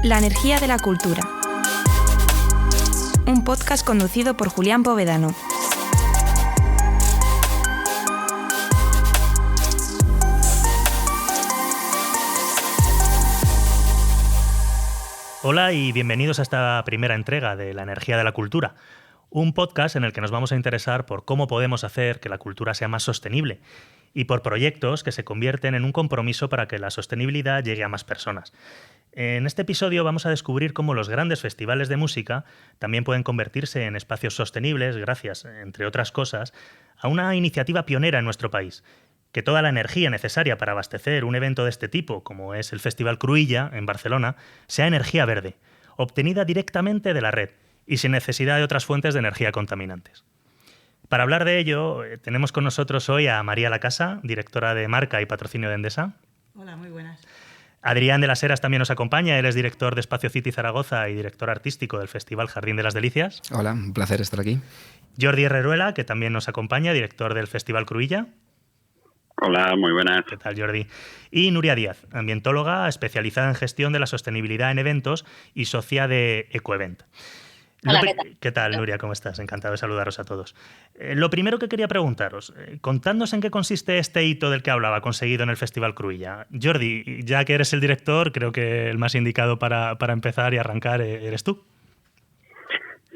La energía de la cultura. Un podcast conducido por Julián Povedano. Hola y bienvenidos a esta primera entrega de La energía de la cultura, un podcast en el que nos vamos a interesar por cómo podemos hacer que la cultura sea más sostenible y por proyectos que se convierten en un compromiso para que la sostenibilidad llegue a más personas. En este episodio vamos a descubrir cómo los grandes festivales de música también pueden convertirse en espacios sostenibles gracias, entre otras cosas, a una iniciativa pionera en nuestro país. Que toda la energía necesaria para abastecer un evento de este tipo, como es el Festival Cruïlla en Barcelona, sea energía verde, obtenida directamente de la red y sin necesidad de otras fuentes de energía contaminantes. Para hablar de ello, tenemos con nosotros hoy a María Lacasa, directora de Marca y Patrocinio de Endesa. Hola, muy buenas. Adrián de las Heras también nos acompaña, él es director de Espacio City Zaragoza y director artístico del Festival Jardín de las Delicias. Hola, un placer estar aquí. Jordi Herreruela, que también nos acompaña, director del Festival Cruïlla. Hola, muy buenas. ¿Qué tal, Jordi? Y Nuria Díaz, ambientóloga especializada en gestión de la sostenibilidad en eventos y socia de Ecoevent. Hola, ¿Qué tal, Nuria? ¿Cómo estás? Encantado de saludaros a todos. Lo primero que quería preguntaros, contadnos en qué consiste este hito del que hablaba, conseguido en el Festival Cruïlla. Jordi, ya que eres el director, creo que el más indicado para empezar y arrancar eres tú.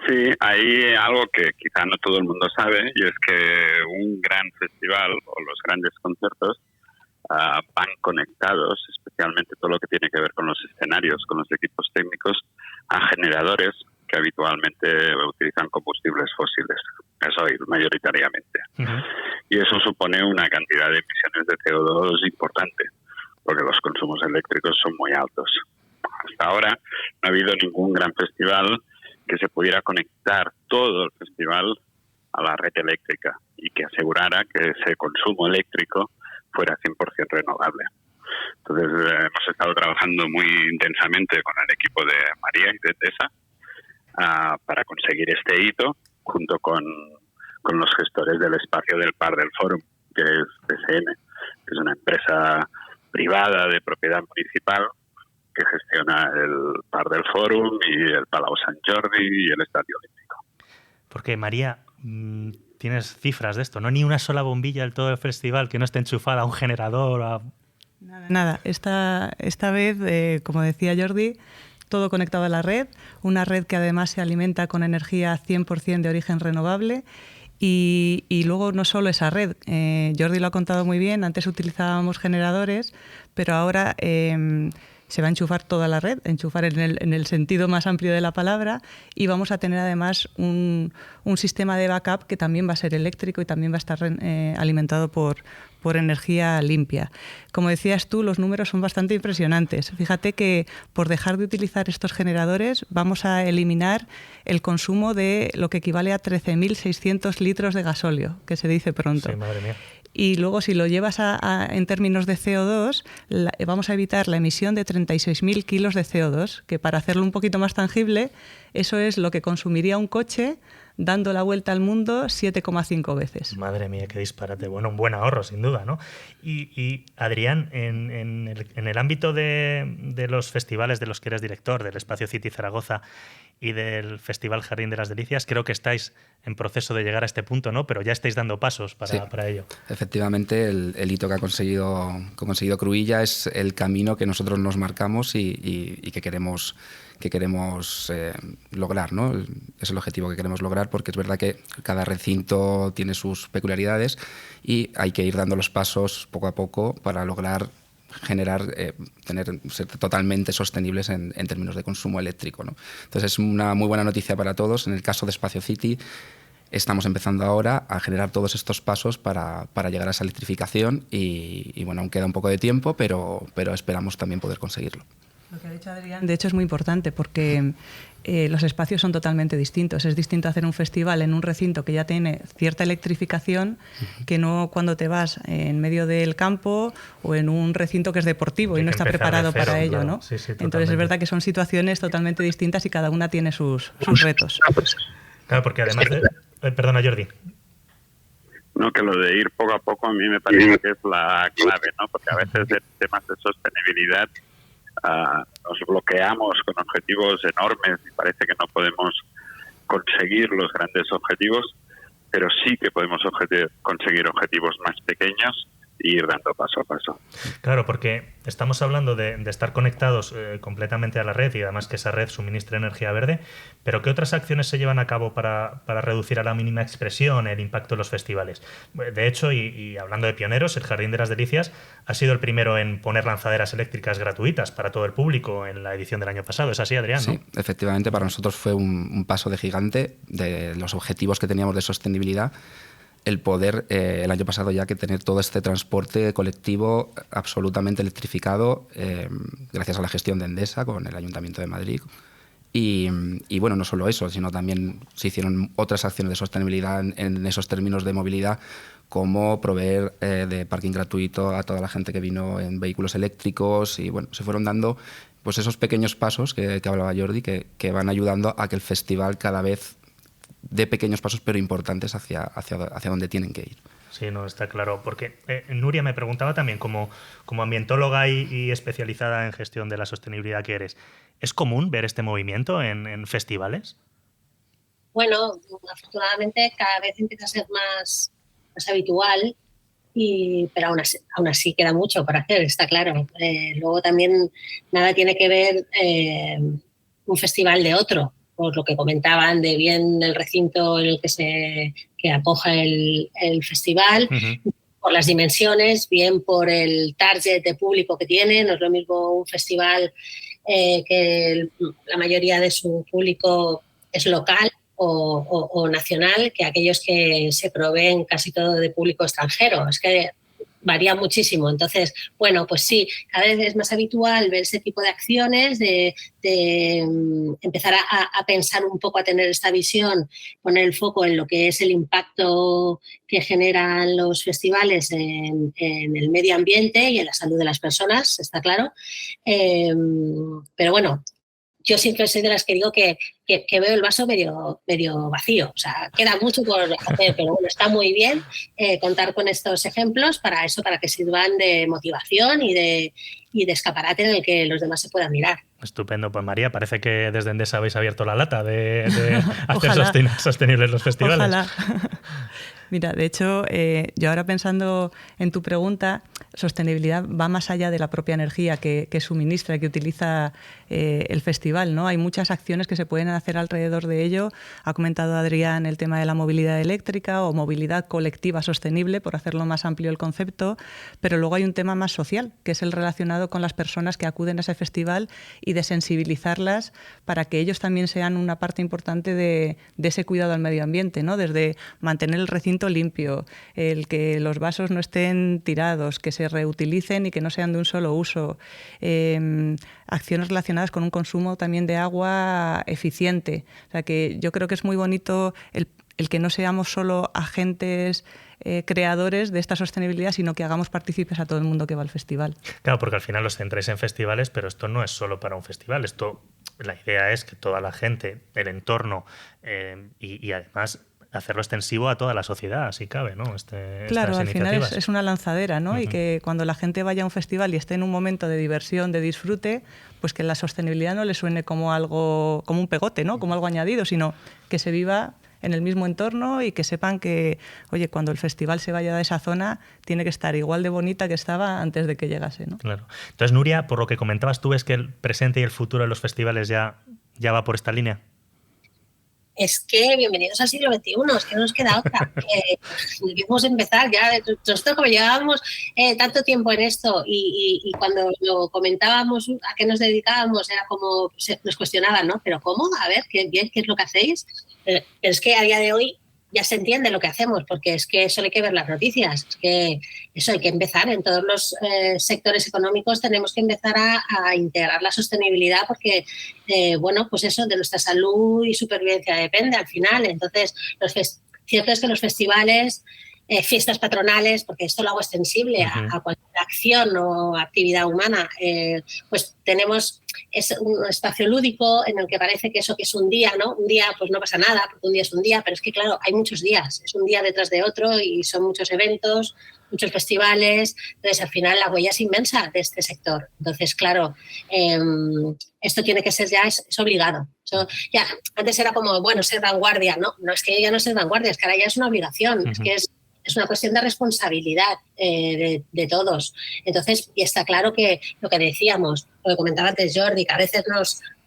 Sí, hay algo que quizá no todo el mundo sabe, y es que un gran festival o los grandes conciertos van conectados, especialmente todo lo que tiene que ver con los escenarios, con los equipos técnicos, a generadores que habitualmente utilizan combustibles fósiles, gasoil mayoritariamente. Uh-huh. Y eso supone una cantidad de emisiones de CO2 importante, porque los consumos eléctricos son muy altos. Hasta ahora no ha habido ningún gran festival que se pudiera conectar todo el festival a la red eléctrica y que asegurara que ese consumo eléctrico fuera 100% renovable. Entonces hemos estado trabajando muy intensamente con el equipo de María y de Endesa para conseguir este hito, junto con los gestores del espacio del Parc del Fòrum, que es PSN, que es una empresa privada de propiedad municipal que gestiona el Parc del Fòrum y el Palau Sant Jordi y el Estadio Olímpico. Porque, María, tienes cifras de esto, ¿no? Ni una sola bombilla del todo el festival que no esté enchufada a un generador. Nada. Esta vez, como decía Jordi, todo conectado a la red, una red que además se alimenta con energía 100% de origen renovable. Y luego no solo esa red, Jordi lo ha contado muy bien, antes utilizábamos generadores, pero ahora se va a enchufar toda la red, enchufar en el sentido más amplio de la palabra, y vamos a tener además un sistema de backup que también va a ser eléctrico y también va a estar alimentado por energía limpia. Como decías tú, los números son bastante impresionantes. Fíjate que por dejar de utilizar estos generadores vamos a eliminar el consumo de lo que equivale a 13.600 litros de gasóleo, que se dice pronto. Sí, madre mía. Y luego, si lo llevas en términos de CO2, vamos a evitar la emisión de 36.000 kilos de CO2, que para hacerlo un poquito más tangible, eso es lo que consumiría un coche dando la vuelta al mundo 7,5 veces. Madre mía, qué disparate. Bueno, un buen ahorro, sin duda, ¿no? Y Adrián, en el ámbito de los festivales de los que eres director, del Espacio City Zaragoza y del Festival Jardín de las Delicias, creo que estáis en proceso de llegar a este punto, ¿no? Pero ya estáis dando pasos para ello. Efectivamente, el hito que ha conseguido Cruïlla es el camino que nosotros nos marcamos y que queremos lograr, ¿no? Es el objetivo que queremos lograr, porque es verdad que cada recinto tiene sus peculiaridades y hay que ir dando los pasos poco a poco para lograr ser totalmente sostenibles en términos de consumo eléctrico, ¿no? Entonces es una muy buena noticia para todos. En el caso de Espacio City estamos empezando ahora a generar todos estos pasos para llegar a esa electrificación y bueno, aún queda un poco de tiempo, pero esperamos también poder conseguirlo. Lo que ha dicho Adrián, de hecho, es muy importante porque los espacios son totalmente distintos. Es distinto hacer un festival en un recinto que ya tiene cierta electrificación que no cuando te vas en medio del campo o en un recinto que es deportivo y no está preparado para ello, claro. ¿no? Sí, entonces es verdad que son situaciones totalmente distintas y cada una tiene sus retos. Claro, porque además perdona, Jordi. No, que lo de ir poco a poco a mí me parece que es la clave, ¿no? Porque a veces en temas de sostenibilidad nos bloqueamos con objetivos enormes y parece que no podemos conseguir los grandes objetivos, pero sí que podemos conseguir objetivos más pequeños e ir dando paso a paso. Claro, porque estamos hablando de estar conectados completamente a la red y además que esa red suministre energía verde, pero ¿qué otras acciones se llevan a cabo para reducir a la mínima expresión el impacto de los festivales? De hecho, y hablando de pioneros, el Jardín de las Delicias ha sido el primero en poner lanzaderas eléctricas gratuitas para todo el público en la edición del año pasado. ¿Es así, Adrián? Sí, ¿no? efectivamente, para nosotros fue un paso de gigante de los objetivos que teníamos de sostenibilidad, el poder, el año pasado ya, que tener todo este transporte colectivo absolutamente electrificado, gracias a la gestión de Endesa con el Ayuntamiento de Madrid. Y bueno, no solo eso, sino también se hicieron otras acciones de sostenibilidad en esos términos de movilidad, como proveer de parking gratuito a toda la gente que vino en vehículos eléctricos, y bueno, se fueron dando pues esos pequeños pasos que hablaba Jordi, que van ayudando a que el festival cada vez de pequeños pasos pero importantes hacia donde tienen que ir. Sí, no, está claro. Porque Nuria me preguntaba también, como ambientóloga y especializada en gestión de la sostenibilidad que eres, ¿es común ver este movimiento en festivales? Bueno, afortunadamente cada vez empieza a ser más habitual, pero aún así queda mucho por hacer, está claro. Luego también nada tiene que ver un festival de otro, por lo que comentaban de bien el recinto en el que acoja el festival, por las dimensiones, bien por el target de público que tiene. No es lo mismo un festival que la mayoría de su público es local o nacional, que aquellos que se proveen casi todo de público extranjero. Es que varía muchísimo. Entonces, bueno, pues sí, cada vez es más habitual ver ese tipo de acciones, de empezar a pensar un poco, a tener esta visión, poner el foco en lo que es el impacto que generan los festivales en el medio ambiente y en la salud de las personas, está claro. Pero bueno, yo siempre soy de las que digo que veo el vaso medio vacío. O sea, queda mucho por hacer, pero bueno, está muy bien contar con estos ejemplos para que sirvan de motivación y de escaparate en el que los demás se puedan mirar. Estupendo. Pues María, parece que desde Endesa habéis abierto la lata de hacer sostenibles los festivales. Ojalá. Mira, de hecho, yo ahora pensando en tu pregunta, sostenibilidad va más allá de la propia energía que suministra, que utiliza el festival, ¿no? Hay muchas acciones que se pueden hacer alrededor de ello. Ha comentado Adrián el tema de la movilidad eléctrica o movilidad colectiva sostenible, por hacerlo más amplio el concepto, pero luego hay un tema más social, que es el relacionado con las personas que acuden a ese festival y de sensibilizarlas para que ellos también sean una parte importante de ese cuidado al medio ambiente, ¿no? Desde mantener el recinto limpio, el que los vasos no estén tirados, que se reutilicen y que no sean de un solo uso, acciones relacionadas con un consumo también de agua eficiente. O sea, que yo creo que es muy bonito el que no seamos solo agentes creadores de esta sostenibilidad, sino que hagamos partícipes a todo el mundo que va al festival. Claro, porque al final os centráis en festivales, pero esto no es solo para un festival. La idea es que toda la gente, el entorno y además hacerlo extensivo a toda la sociedad, si cabe, ¿no? Claro, al final es una lanzadera, ¿no? Y que cuando la gente vaya a un festival y esté en un momento de diversión, de disfrute, pues que la sostenibilidad no le suene como un pegote, ¿no? Como algo añadido, sino que se viva en el mismo entorno y que sepan que, oye, cuando el festival se vaya de esa zona, tiene que estar igual de bonita que estaba antes de que llegase, ¿no? Claro. Entonces, Nuria, por lo que comentabas, ¿tú ves que el presente y el futuro de los festivales ya va por esta línea? Es que bienvenidos al siglo XXI, es que no nos queda otra. Debemos empezar ya. Nosotros, como llevábamos tanto tiempo en esto y cuando lo comentábamos a qué nos dedicábamos, era como nos cuestionaban, ¿no? Pero ¿cómo? A ver, ¿qué es lo que hacéis? Pero es que a día de hoy ya se entiende lo que hacemos, porque es que solo hay que ver las noticias. Es que eso hay que empezar. En todos los sectores económicos tenemos que empezar a integrar la sostenibilidad porque, bueno, pues eso de nuestra salud y supervivencia depende al final. Entonces, cierto es que los festivales fiestas patronales, porque esto lo hago extensible a cualquier acción o actividad humana, pues tenemos un espacio lúdico en el que parece que eso que es un día, ¿no? Un día pues no pasa nada, porque un día es un día, pero es que claro, hay muchos días, es un día detrás de otro y son muchos eventos, muchos festivales, entonces al final la huella es inmensa de este sector. Entonces, claro, esto tiene que ser ya, es obligado. Eso, ya, antes era como, bueno, ser vanguardia, ¿no? No es que ya no ser vanguardia, es que ahora ya es una obligación, es que es una cuestión de responsabilidad de todos. Entonces, y está claro que lo que decíamos, lo que comentaba antes Jordi, que a veces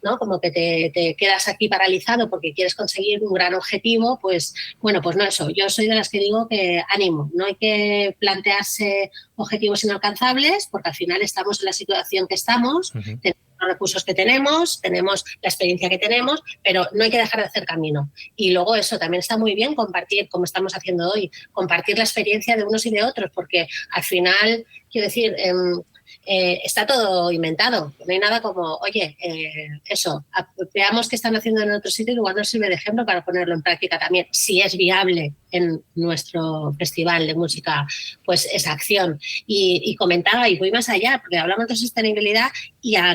¿no? Como que te quedas aquí paralizado porque quieres conseguir un gran objetivo, pues bueno, pues no eso. Yo soy de las que digo que ánimo, no hay que plantearse objetivos inalcanzables porque al final estamos en la situación que estamos, tenemos los recursos que tenemos la experiencia que tenemos, pero no hay que dejar de hacer camino. Y luego eso, también está muy bien compartir, como estamos haciendo hoy, compartir la experiencia de unos y de otros, porque al final, quiero decir, está todo inventado. No hay nada como, oye, eso, veamos qué están haciendo en otro sitio y igual nos sirve de ejemplo para ponerlo en práctica también, si es viable en nuestro festival de música, pues esa acción. Y comentaba, y voy más allá, porque hablamos de sostenibilidad y a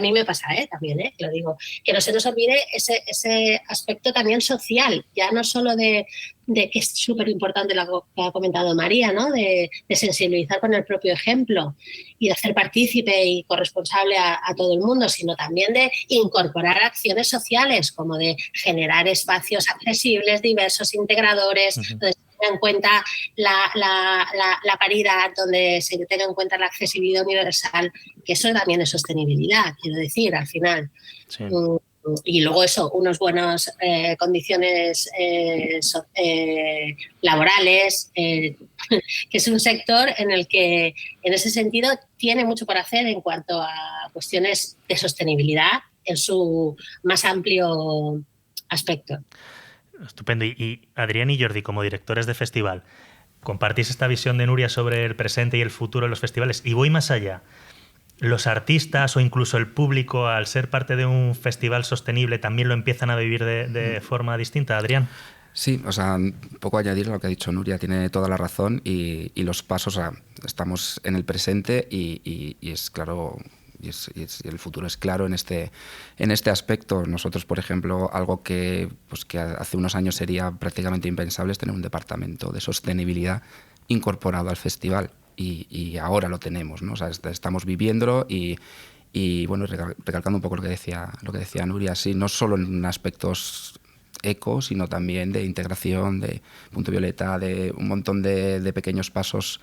mí me pasa también, lo digo, que no se nos olvide ese aspecto también social, ya no solo de que es súper importante lo que ha comentado María, ¿no? De sensibilizar con el propio ejemplo y de hacer partícipe y corresponsable a todo el mundo, sino también de incorporar acciones sociales, como de generar espacios accesibles, diversos, integradores, donde se tenga en cuenta la paridad, donde se tenga en cuenta la accesibilidad universal, que eso también es sostenibilidad, quiero decir, al final. Sí. Y luego eso, unas buenas condiciones laborales, que es un sector en el que, en ese sentido, tiene mucho por hacer en cuanto a cuestiones de sostenibilidad en su más amplio aspecto. Estupendo. Y Adrián y Jordi, como directores de festival, ¿compartís esta visión de Nuria sobre el presente y el futuro de los festivales? Y voy más allá. ¿Los artistas o incluso el público, al ser parte de un festival sostenible, también lo empiezan a vivir de forma distinta? Adrián. Sí, o sea, un poco añadir a lo que ha dicho Nuria, tiene toda la razón y los pasos, o sea, estamos en el presente y es claro, y el futuro es claro en este aspecto. Nosotros, por ejemplo, algo que hace unos años sería prácticamente impensable es tener un departamento de sostenibilidad incorporado al festival. Y ahora lo tenemos, ¿no? O sea, estamos viviéndolo y bueno, recalcando un poco lo que decía Nuria, sí, no solo en aspectos eco, sino también de integración, de punto violeta, de un montón de pequeños pasos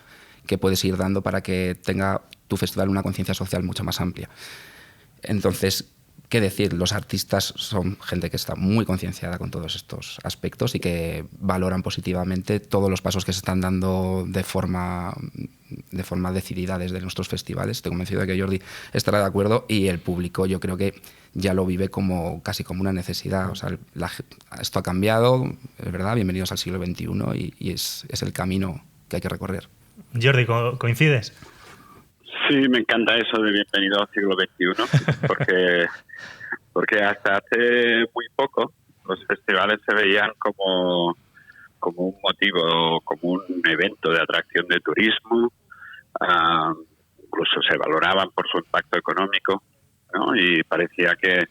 que puedes ir dando para que tenga tu festival una conciencia social mucho más amplia. Entonces, ¿qué decir? Los artistas son gente que está muy concienciada con todos estos aspectos y que valoran positivamente todos los pasos que se están dando de forma decidida desde nuestros festivales. Estoy convencido de que Jordi estará de acuerdo y el público yo creo que ya lo vive casi como una necesidad. O sea, esto ha cambiado, es verdad, bienvenidos al siglo XXI y es el camino que hay que recorrer. Jordi, ¿coincides? Sí, me encanta eso de bienvenido al siglo XXI, porque hasta hace muy poco los festivales se veían como un motivo, como un evento de atracción de turismo, incluso se valoraban por su impacto económico, ¿no? Y parecía que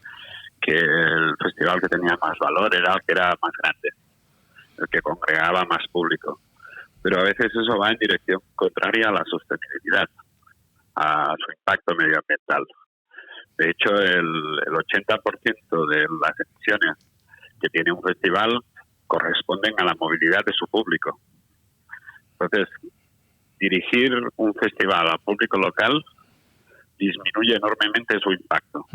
el festival que tenía más valor era el que era más grande, el que congregaba más público. Pero a veces eso va en dirección contraria a la sostenibilidad, a su impacto medioambiental. De hecho, el 80% de las emisiones que tiene un festival corresponden a la movilidad de su público. Entonces, dirigir un festival al público local disminuye enormemente su impacto.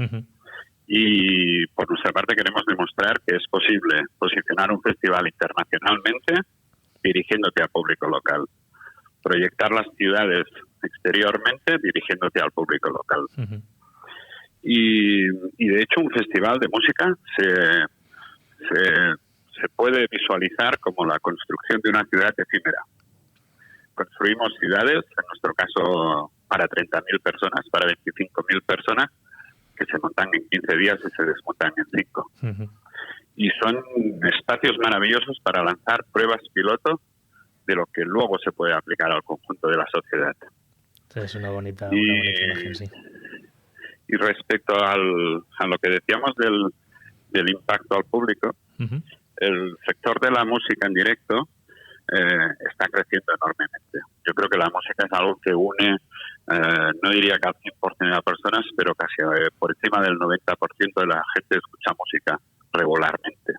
Y por nuestra parte queremos demostrar que es posible posicionar un festival internacionalmente dirigiéndote al público local. Proyectar las ciudades exteriormente dirigiéndote al público local. Y de hecho un festival de música se puede visualizar como la construcción de una ciudad efímera. Construimos ciudades, en nuestro caso para 30.000 personas, para 25.000 personas, que se montan en 15 días y se desmontan en 5. Y son espacios maravillosos para lanzar pruebas piloto de lo que luego se puede aplicar al conjunto de la sociedad. Es una bonita imagen, sí. Y respecto a lo que decíamos del impacto al público, el sector de la música en directo está creciendo enormemente. Yo creo que la música es algo que une, no diría que al 100% de las personas, pero casi por encima del 90% de la gente escucha música regularmente.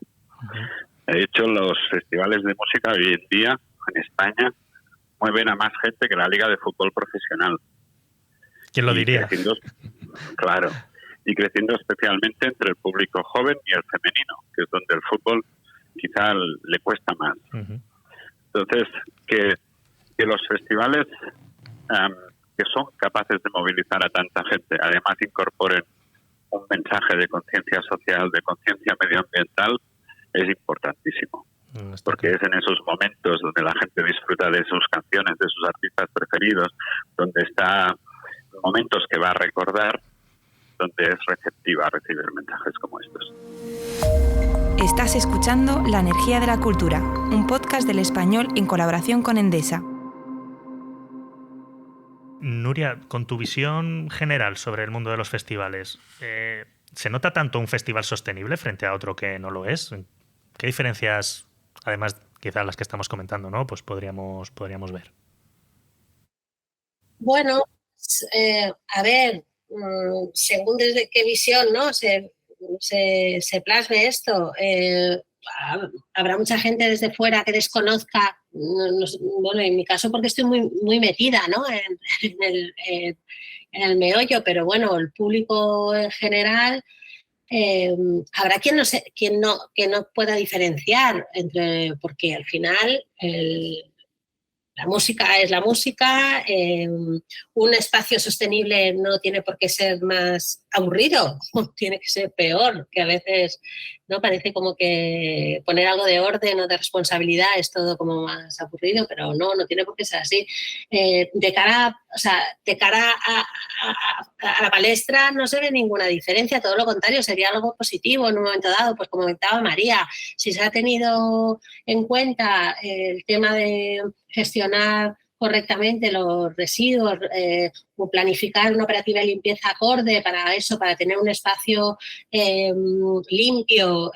De hecho, los festivales de música hoy en día en España mueven a más gente que la Liga de Fútbol Profesional. ¿Quién lo diría? Claro. Y creciendo especialmente entre el público joven y el femenino, que es donde el fútbol quizá le cuesta más. Entonces, que los festivales que son capaces de movilizar a tanta gente, además incorporen un mensaje de conciencia social, de conciencia medioambiental, es importantísimo. Porque es en esos momentos donde la gente disfruta de sus canciones, de sus artistas preferidos, donde está momentos que va a recordar, donde es receptiva a recibir mensajes como estos. Estás escuchando La Energía de la Cultura, un podcast del Español en colaboración con Endesa. Nuria, con tu visión general sobre el mundo de los festivales, ¿se nota tanto un festival sostenible frente a otro que no lo es? ¿Qué diferencias, además quizás las que estamos comentando, ¿no? Pues podríamos ver? Bueno, a ver, según desde qué visión, ¿no? se plasme esto. Habrá mucha gente desde fuera que desconozca, bueno, en mi caso porque estoy muy metida, ¿no? en el meollo, pero bueno, el público en general, habrá quien no pueda diferenciar porque al final la música es la música, un espacio sostenible no tiene por qué ser más aburrido, tiene que ser peor, que a veces no parece como que poner algo de orden o de responsabilidad es todo como más aburrido, pero no tiene por qué ser así. De cara a la palestra no se ve ninguna diferencia, todo lo contrario, sería algo positivo en un momento dado, pues como comentaba María, si se ha tenido en cuenta el tema de gestionar correctamente los residuos, planificar una operativa de limpieza acorde para eso, para tener un espacio limpio,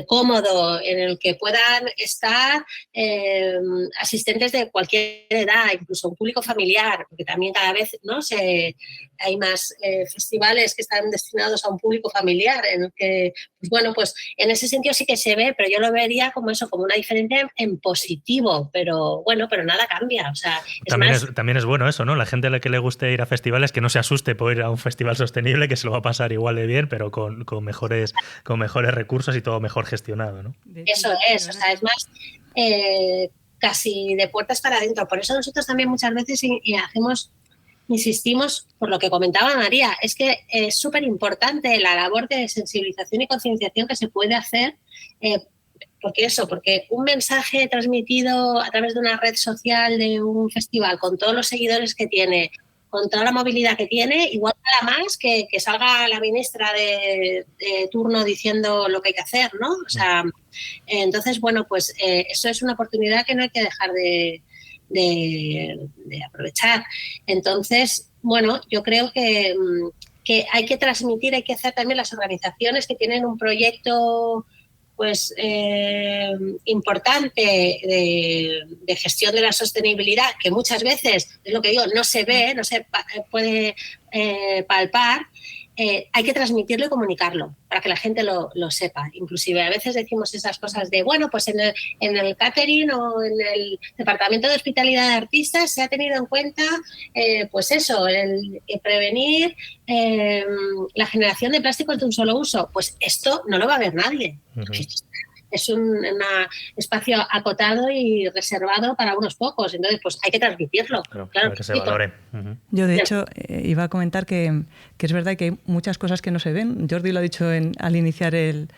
cómodo, en el que puedan estar asistentes de cualquier edad, incluso un público familiar, porque también cada vez, ¿no? Hay más festivales que están destinados a un público familiar, en el que, pues bueno, pues en ese sentido sí que se ve, pero yo lo vería como eso, como una diferencia en positivo, pero bueno, pero nada cambia. O sea, también es bueno eso, ¿no? La gente a la que le guste ir a festivales, que no se asuste por ir a un festival sostenible, que se lo va a pasar igual de bien, pero con mejores recursos y todo mejor gestionado, ¿no? Eso es, o sea, es más casi de puertas para adentro. Por eso nosotros también muchas veces insistimos, por lo que comentaba María, es que es súper importante la labor de sensibilización y concienciación que se puede hacer, porque un mensaje transmitido a través de una red social de un festival con todos los seguidores que tiene, con toda la movilidad que tiene, igual nada más que salga la ministra de turno diciendo lo que hay que hacer, ¿no? O sea, entonces, bueno, pues eso es una oportunidad que no hay que dejar de aprovechar. Entonces, bueno, yo creo que hay que transmitir, hay que hacer también las organizaciones que tienen un proyecto pues importante de gestión de la sostenibilidad, que muchas veces, es lo que digo, no se ve, no se puede palpar. Hay que transmitirlo y comunicarlo para que la gente lo sepa. Inclusive a veces decimos esas cosas de, bueno, pues en el catering o en el departamento de hospitalidad de artistas se ha tenido en cuenta, pues eso, el prevenir la generación de plásticos de un solo uso. Pues esto no lo va a ver nadie. Es un espacio acotado y reservado para unos pocos. Entonces, pues hay que transmitirlo. Claro que se valore. Yo, de hecho, iba a comentar que es verdad que hay muchas cosas que no se ven. Jordi lo ha dicho al iniciar el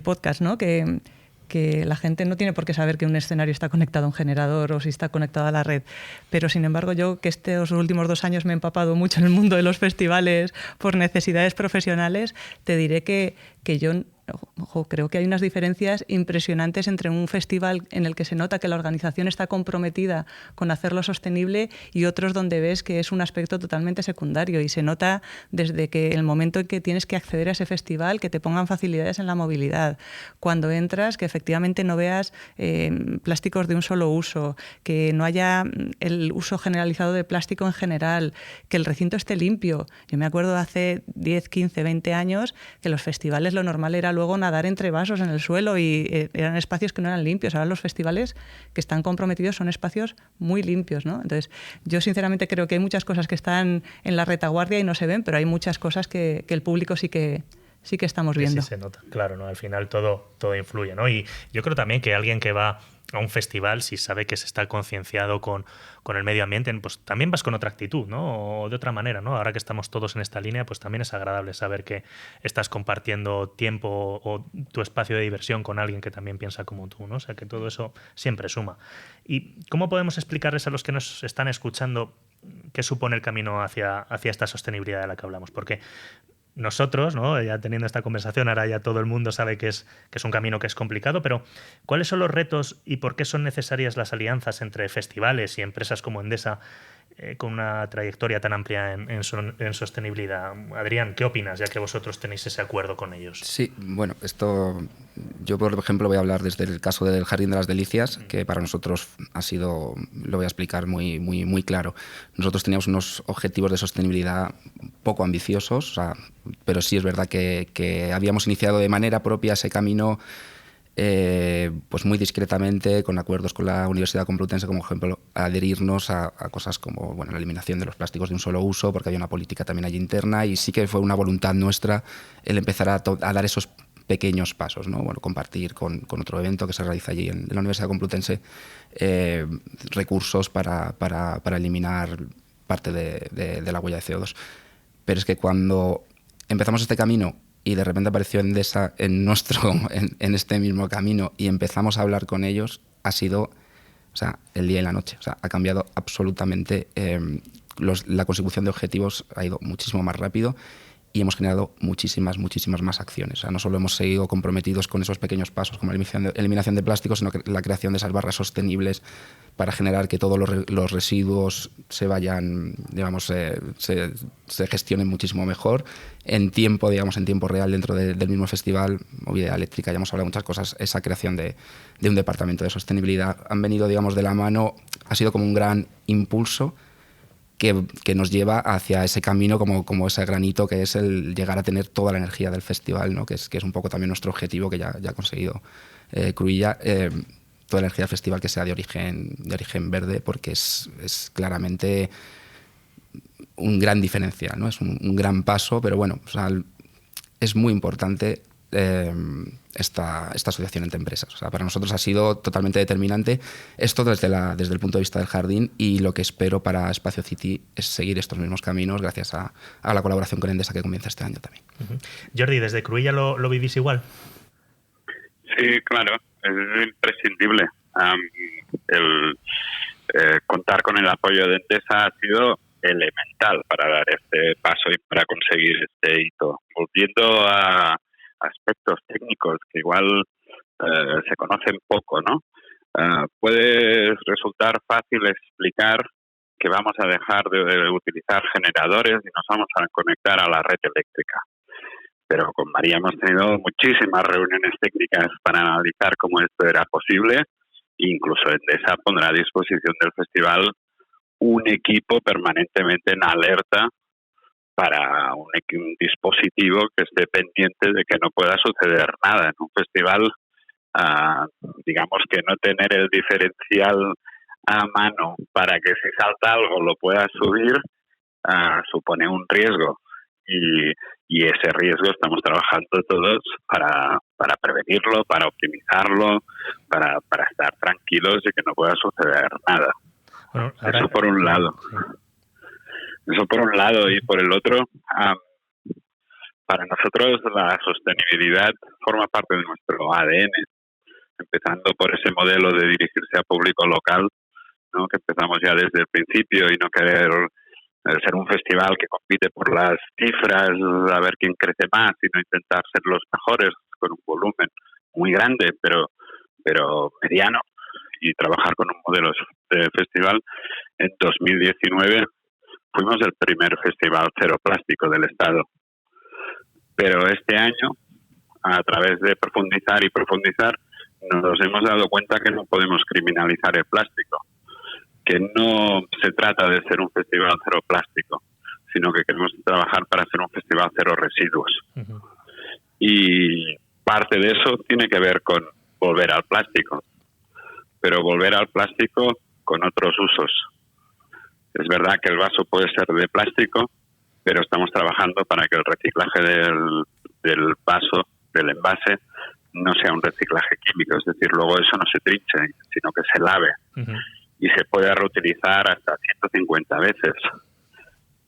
podcast, ¿no? Que la gente no tiene por qué saber que un escenario está conectado a un generador o si está conectado a la red. Pero, sin embargo, yo que estos últimos 2 años me he empapado mucho en el mundo de los festivales por necesidades profesionales, te diré que que yo creo que hay unas diferencias impresionantes entre un festival en el que se nota que la organización está comprometida con hacerlo sostenible y otros donde ves que es un aspecto totalmente secundario, y se nota desde que el momento en que tienes que acceder a ese festival, que te pongan facilidades en la movilidad, cuando entras, que efectivamente no veas plásticos de un solo uso, que no haya el uso generalizado de plástico en general, que el recinto esté limpio. Yo me acuerdo hace 10, 15, 20 años que los festivales lo normal era luego nadar entre vasos en el suelo y eran espacios que no eran limpios. Ahora los festivales que están comprometidos son espacios muy limpios, ¿no? Entonces, yo sinceramente creo que hay muchas cosas que están en la retaguardia y no se ven, pero hay muchas cosas que el público sí que estamos viendo. Sí se nota, claro, ¿no? Al final todo influye, ¿no? Y yo creo también que alguien que va a un festival, si sabe que se está concienciado con el medio ambiente, pues también vas con otra actitud, ¿no? O de otra manera, ¿no? Ahora que estamos todos en esta línea, pues también es agradable saber que estás compartiendo tiempo o tu espacio de diversión con alguien que también piensa como tú, ¿no? O sea, que todo eso siempre suma. ¿Y cómo podemos explicarles a los que nos están escuchando qué supone el camino hacia esta sostenibilidad de la que hablamos? Porque nosotros, ¿no? Ya teniendo esta conversación, ahora ya todo el mundo sabe que es un camino que es complicado, pero ¿cuáles son los retos y por qué son necesarias las alianzas entre festivales y empresas como Endesa con una trayectoria tan amplia en sostenibilidad? Adrián, ¿qué opinas, ya que vosotros tenéis ese acuerdo con ellos? Sí, bueno, esto yo, por ejemplo, voy a hablar desde el caso del Jardín de las Delicias, que para nosotros ha sido, lo voy a explicar muy, muy, muy claro. Nosotros teníamos unos objetivos de sostenibilidad poco ambiciosos, o sea, pero sí es verdad que habíamos iniciado de manera propia ese camino pues muy discretamente, con acuerdos con la Universidad Complutense, como ejemplo, adherirnos a cosas como la eliminación de los plásticos de un solo uso, porque había una política también allí interna, y sí que fue una voluntad nuestra el empezar a dar esos pequeños pasos, ¿no? Compartir con otro evento que se realiza allí en la Universidad Complutense recursos para eliminar parte de la huella de CO2. Pero es que cuando empezamos este camino y de repente apareció Endesa en este mismo camino y empezamos a hablar con ellos, ha sido el día y la noche. O sea, ha cambiado absolutamente. La consecución de objetivos ha ido muchísimo más rápido y hemos generado muchísimas más acciones. O sea, no solo hemos seguido comprometidos con esos pequeños pasos como la eliminación de plásticos, sino que la creación de esas barras sostenibles para generar que todos los residuos se vayan, digamos, se gestionen muchísimo mejor en tiempo real dentro del mismo festival. Movilidad eléctrica, ya hemos hablado de muchas cosas. Esa creación de un departamento de sostenibilidad han venido, digamos, de la mano. Ha sido como un gran impulso que nos lleva hacia ese camino, como ese granito que es el llegar a tener toda la energía del festival, ¿no? que es un poco también nuestro objetivo, que ya ha conseguido Cruïlla, toda la energía del festival que sea de origen verde, porque es claramente un gran diferencial, ¿no? Es un gran paso, pero bueno, es muy importante esta asociación entre empresas. O sea, para nosotros ha sido totalmente determinante esto desde el punto de vista del jardín, y lo que espero para Espacio City es seguir estos mismos caminos gracias a la colaboración con Endesa que comienza este año también. Uh-huh. Jordi, ¿desde Cruïlla lo vivís igual? Sí, claro, es imprescindible. El contar con el apoyo de Endesa ha sido elemental para dar este paso y para conseguir este hito. Volviendo a aspectos técnicos que igual se conocen poco, ¿no? Puede resultar fácil explicar que vamos a dejar de utilizar generadores y nos vamos a conectar a la red eléctrica. Pero con María hemos tenido muchísimas reuniones técnicas para analizar cómo esto era posible. Incluso Endesa pondrá a disposición del festival un equipo permanentemente en alerta para un dispositivo que esté pendiente de que no pueda suceder nada en un festival. Digamos que no tener el diferencial a mano para que si salta algo lo pueda subir supone un riesgo, y ese riesgo estamos trabajando todos para prevenirlo, para optimizarlo, para estar tranquilos y que no pueda suceder nada. Bueno, eso por un lado. Eso por un lado, y por el otro, para nosotros la sostenibilidad forma parte de nuestro ADN, empezando por ese modelo de dirigirse a público local, ¿no? Que empezamos ya desde el principio, y no querer ser un festival que compite por las cifras, a ver quién crece más, sino intentar ser los mejores con un volumen muy grande, pero mediano, y trabajar con un modelo de festival. En 2019 fuimos el primer festival cero plástico del Estado. Pero este año, a través de profundizar, nos hemos dado cuenta que no podemos criminalizar el plástico, que no se trata de ser un festival cero plástico, sino que queremos trabajar para hacer un festival cero residuos. Uh-huh. Y parte de eso tiene que ver con volver al plástico, pero volver al plástico con otros usos. Es verdad que el vaso puede ser de plástico, pero estamos trabajando para que el reciclaje del vaso, del envase, no sea un reciclaje químico, es decir, luego eso no se trinche, sino que se lave. Uh-huh. Y se puede reutilizar hasta 150 veces.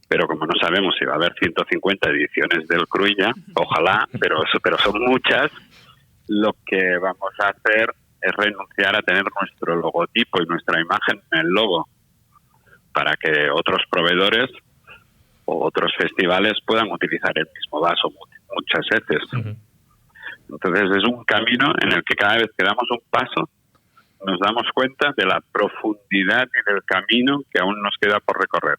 Pero como no sabemos si va a haber 150 ediciones del Cruïlla, ojalá, pero son muchas, lo que vamos a hacer es renunciar a tener nuestro logotipo y nuestra imagen en el logo, para que otros proveedores o otros festivales puedan utilizar el mismo vaso muchas veces. Uh-huh. Entonces es un camino en el que cada vez que damos un paso nos damos cuenta de la profundidad y del camino que aún nos queda por recorrer.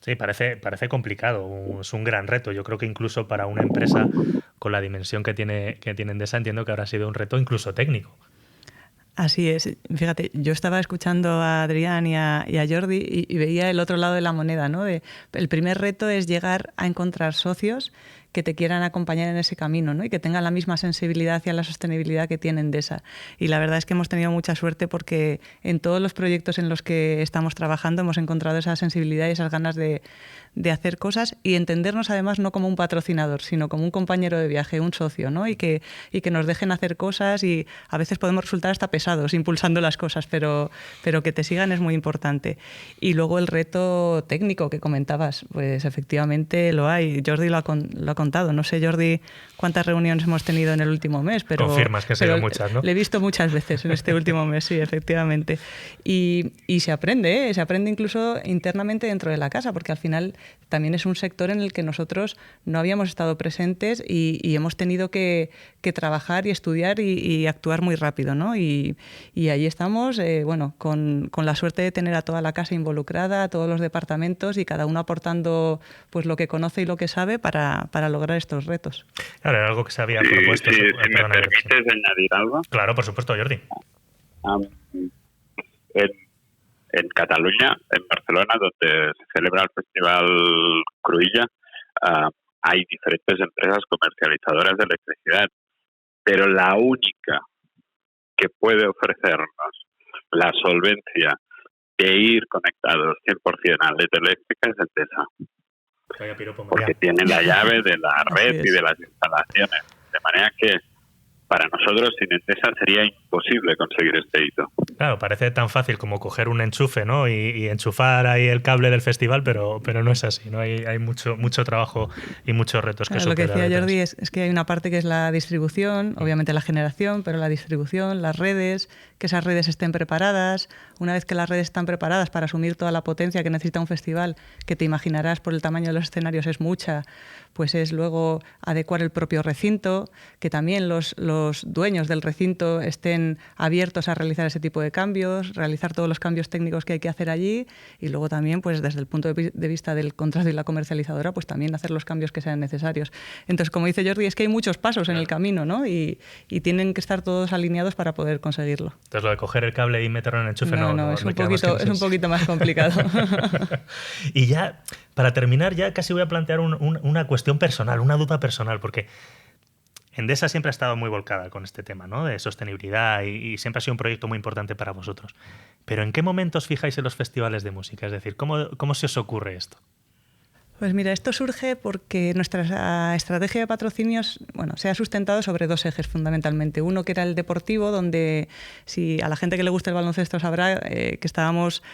Sí, parece complicado, es un gran reto. Yo creo que incluso para una empresa con la dimensión que tiene Endesa, entiendo que habrá sido un reto incluso técnico. Así es. Fíjate, yo estaba escuchando a Adrián y a Jordi y veía el otro lado de la moneda, ¿no? El primer reto es llegar a encontrar socios que te quieran acompañar en ese camino, ¿no? Y que tengan la misma sensibilidad hacia la sostenibilidad que tiene Endesa. Y la verdad es que hemos tenido mucha suerte porque en todos los proyectos en los que estamos trabajando hemos encontrado esa sensibilidad y esas ganas de hacer cosas y entendernos además no como un patrocinador, sino como un compañero de viaje, un socio, ¿no? Y que nos dejen hacer cosas, y a veces podemos resultar hasta pesados impulsando las cosas, pero que te sigan es muy importante. Y luego el reto técnico que comentabas, pues efectivamente lo hay. Jordi lo ha contado. No sé, Jordi, cuántas reuniones hemos tenido en el último mes, pero confirmas que han sido muchas, ¿no? Le he visto muchas veces en este último mes, sí, efectivamente. Y se aprende, ¿eh? Se aprende incluso internamente dentro de la casa, porque al final también es un sector en el que nosotros no habíamos estado presentes y hemos tenido que trabajar y estudiar y actuar muy rápido, ¿no? Y ahí estamos, con la suerte de tener a toda la casa involucrada, a todos los departamentos y cada uno aportando pues lo que conoce y lo que sabe para lograr estos retos. Claro, era algo que se había propuesto. Si me permites añadir algo. Claro, por supuesto, Jordi. En Cataluña, en Barcelona, donde se celebra el Festival Cruïlla, hay diferentes empresas comercializadoras de electricidad, pero la única que puede ofrecernos la solvencia de ir conectados 100% a la red eléctrica es Endesa. Porque tiene la llave de la red y de las instalaciones. De manera que para nosotros sin Endesa sería imposible conseguir este hito. Claro, parece tan fácil como coger un enchufe, ¿no? y enchufar ahí el cable del festival, pero no es así, ¿no? Hay mucho trabajo y muchos retos que superar. Lo que decía Jordi es que hay una parte que es la distribución, obviamente la generación, pero la distribución, las redes, que esas redes estén preparadas. Una vez que las redes están preparadas para asumir toda la potencia que necesita un festival, que te imaginarás por el tamaño de los escenarios es mucha, pues es luego adecuar el propio recinto, que también los dueños del recinto estén abiertos a realizar ese tipo de cambios, realizar todos los cambios técnicos que hay que hacer allí, y luego también, pues desde el punto de vista del contrato y la comercializadora, pues también hacer los cambios que sean necesarios. Entonces, como dice Jordi, es que hay muchos pasos en el camino, ¿no? Y tienen que estar todos alineados para poder conseguirlo. Entonces, lo de coger el cable y meterlo en el enchufe no es un poquito más complicado. Y ya, para terminar, ya casi voy a plantear una cuestión personal, una duda personal, porque Endesa siempre ha estado muy volcada con este tema, ¿no? De sostenibilidad y siempre ha sido un proyecto muy importante para vosotros. Pero ¿en qué momentos fijáis en los festivales de música? Es decir, ¿cómo se os ocurre esto? Pues mira, esto surge porque nuestra estrategia de patrocinios, se ha sustentado sobre 2 ejes fundamentalmente. Uno que era el deportivo, donde si a la gente que le gusta el baloncesto sabrá que estábamos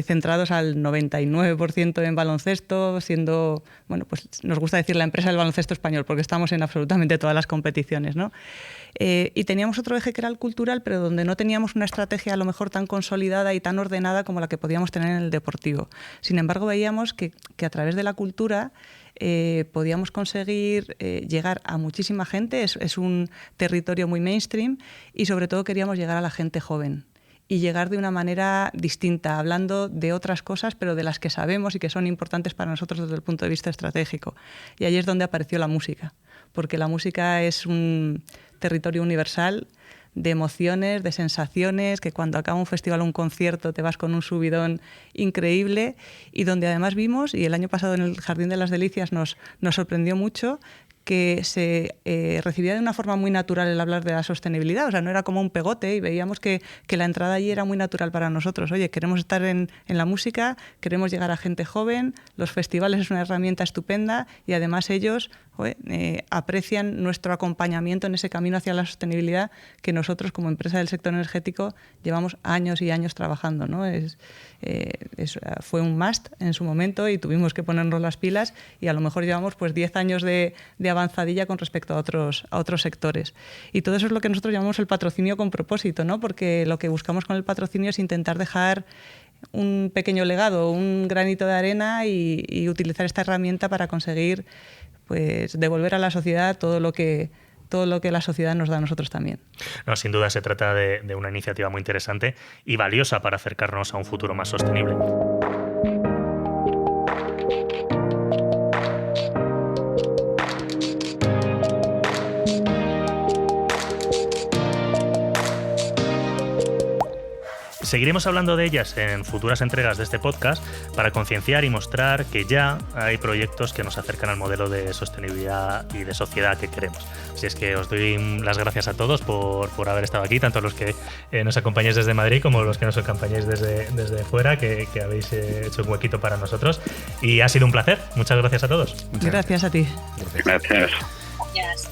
centrados al 99% en baloncesto, siendo, pues nos gusta decir la empresa del baloncesto español, porque estamos en absolutamente todas las competiciones, ¿no? Y teníamos otro eje que era el cultural, pero donde no teníamos una estrategia a lo mejor tan consolidada y tan ordenada como la que podíamos tener en el deportivo. Sin embargo, veíamos que a través de la cultura podíamos conseguir llegar a muchísima gente, es un territorio muy mainstream, y sobre todo queríamos llegar a la gente joven y llegar de una manera distinta, hablando de otras cosas, pero de las que sabemos y que son importantes para nosotros desde el punto de vista estratégico. Y ahí es donde apareció la música, porque la música es un territorio universal de emociones, de sensaciones, que cuando acaba un festival o un concierto te vas con un subidón increíble, y donde además vimos, y el año pasado en el Jardín de las Delicias nos sorprendió mucho, que se recibía de una forma muy natural el hablar de la sostenibilidad, o sea, no era como un pegote, y veíamos que la entrada allí era muy natural para nosotros. Oye, queremos estar en la música, queremos llegar a gente joven, los festivales es una herramienta estupenda, y además ellos aprecian nuestro acompañamiento en ese camino hacia la sostenibilidad que nosotros como empresa del sector energético llevamos años y años trabajando, ¿no? Fue un must en su momento y tuvimos que ponernos las pilas, y a lo mejor llevamos 10 años de avanzadilla con respecto a otros sectores. Y todo eso es lo que nosotros llamamos el patrocinio con propósito, ¿no? Porque lo que buscamos con el patrocinio es intentar dejar un pequeño legado, un granito de arena, y utilizar esta herramienta para conseguir devolver a la sociedad todo lo que la sociedad nos da a nosotros también. No, sin duda se trata de una iniciativa muy interesante y valiosa para acercarnos a un futuro más sostenible. Seguiremos hablando de ellas en futuras entregas de este podcast para concienciar y mostrar que ya hay proyectos que nos acercan al modelo de sostenibilidad y de sociedad que queremos. Así es que os doy las gracias a todos por haber estado aquí, tanto los que nos acompañáis desde Madrid como los que nos acompañáis desde fuera, que habéis hecho un huequito para nosotros. Y ha sido un placer. Muchas gracias a todos. Gracias a ti. Gracias. Gracias.